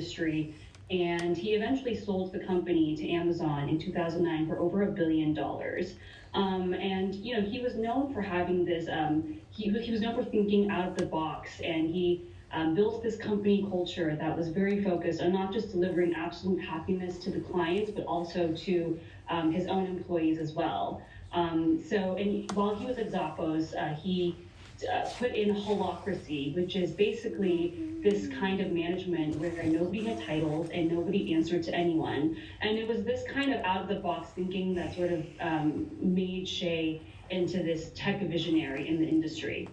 industry, and he eventually sold the company to Amazon in 2009 for over $1 billion. And he was known for having this. He was known for thinking out of the box, and he built this company culture that was very focused on not just delivering absolute happiness to the clients, but also to his own employees as well. And while he was at Zappos, he put in holacracy, which is basically this kind of management where nobody had titles and nobody answered to anyone. And it was this kind of out of the box thinking that sort of made Shea into this tech visionary in the industry.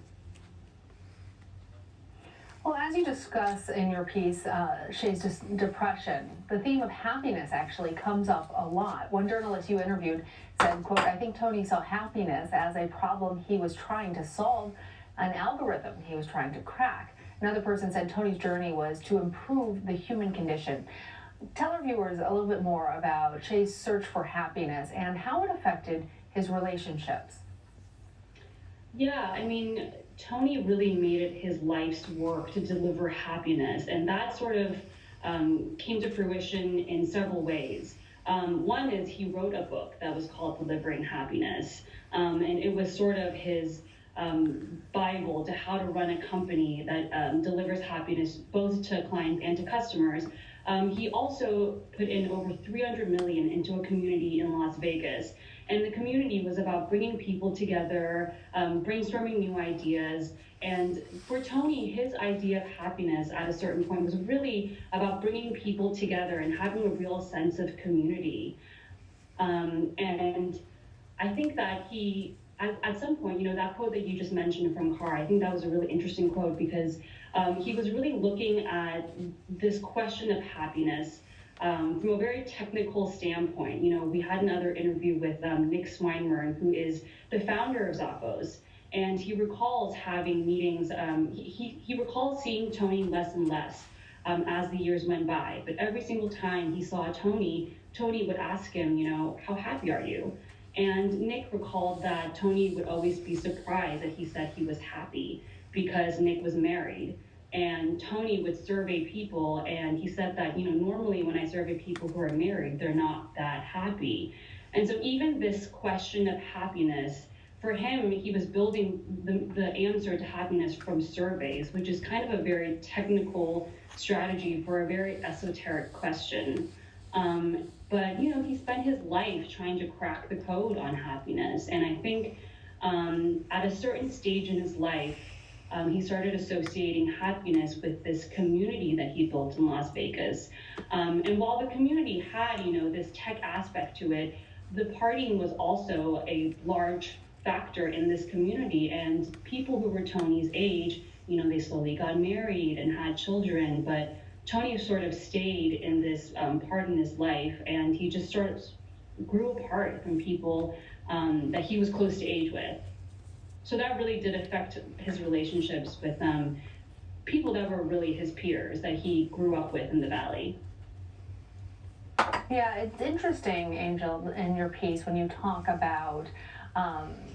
Well, as you discuss in your piece, Shay's depression, the theme of happiness actually comes up a lot. One journalist you interviewed said, quote, "I think Tony saw happiness as a problem he was trying to solve, an algorithm he was trying to crack." Another person said Tony's journey was to improve the human condition. Tell our viewers a little bit more about Shay's search for happiness and how it affected his relationships. Yeah, I mean, Tony really made it his life's work to deliver happiness, and that sort of came to fruition in several ways. One is he wrote a book that was called Delivering Happiness, and it was sort of his Bible to how to run a company that delivers happiness both to clients and to customers. He also put in over 300 million into a community in Las Vegas. And the community was about bringing people together, brainstorming new ideas. And for Tony, his idea of happiness at a certain point was really about bringing people together and having a real sense of community. And I think that he, at some point, that quote that you just mentioned from Carr, I think that was a really interesting quote because he was really looking at this question of happiness from a very technical standpoint. We had another interview with Nick Swinburne, who is the founder of Zappos, and he recalls having meetings. He recalls seeing Tony less and less as the years went by, but every single time he saw Tony would ask him, how happy are you? And Nick recalled that Tony would always be surprised that he said he was happy because Nick was married. And Tony would survey people, and he said that, normally when I survey people who are married, they're not that happy. And so even this question of happiness, for him, he was building the answer to happiness from surveys, which is kind of a very technical strategy for a very esoteric question. But he spent his life trying to crack the code on happiness. And I think at a certain stage in his life, he started associating happiness with this community that he built in Las Vegas. And while the community had, this tech aspect to it, the partying was also a large factor in this community. And people who were Tony's age, they slowly got married and had children, but Tony sort of stayed in this part in his life, and he just sort of grew apart from people that he was close to age with. So that really did affect his relationships with people that were really his peers that he grew up with in the Valley. Yeah, it's interesting, Angel, in your piece when you talk about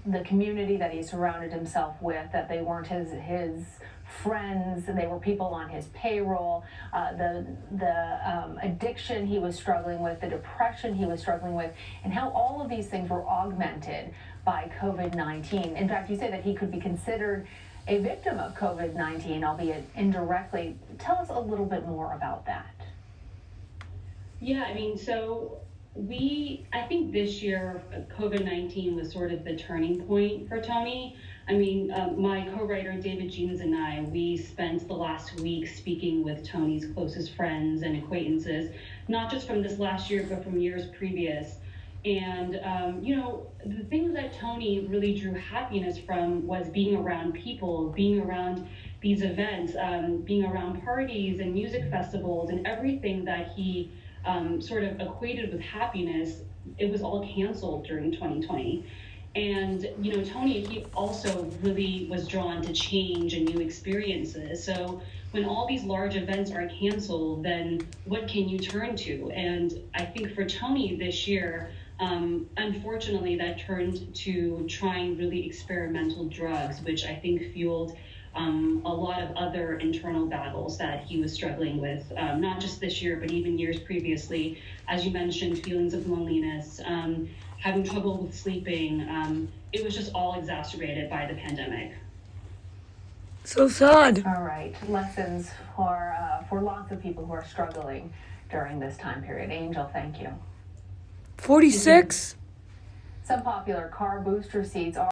the community that he surrounded himself with, that they weren't his friends, they were people on his payroll, the addiction he was struggling with, the depression he was struggling with, and how all of these things were augmented by COVID-19. In fact, you say that he could be considered a victim of COVID-19, albeit indirectly. Tell us a little bit more about that. Yeah, I mean, so I think this year COVID-19 was sort of the turning point for Tony. I mean, my co-writer David Jeans and I, we spent the last week speaking with Tony's closest friends and acquaintances, not just from this last year, but from years previous. And, the thing that Tony really drew happiness from was being around people, being around these events, being around parties and music festivals and everything that he sort of equated with happiness. It was all canceled during 2020. And, Tony, he also really was drawn to change and new experiences. So when all these large events are canceled, then what can you turn to? And I think for Tony this year, unfortunately, that turned to trying really experimental drugs, which I think fueled a lot of other internal battles that he was struggling with, not just this year, but even years previously. As you mentioned, feelings of loneliness, having trouble with sleeping. It was just all exacerbated by the pandemic. So sad. All right, lessons for lots of people who are struggling during this time period. Angel, thank you. 46? Some popular car booster seats are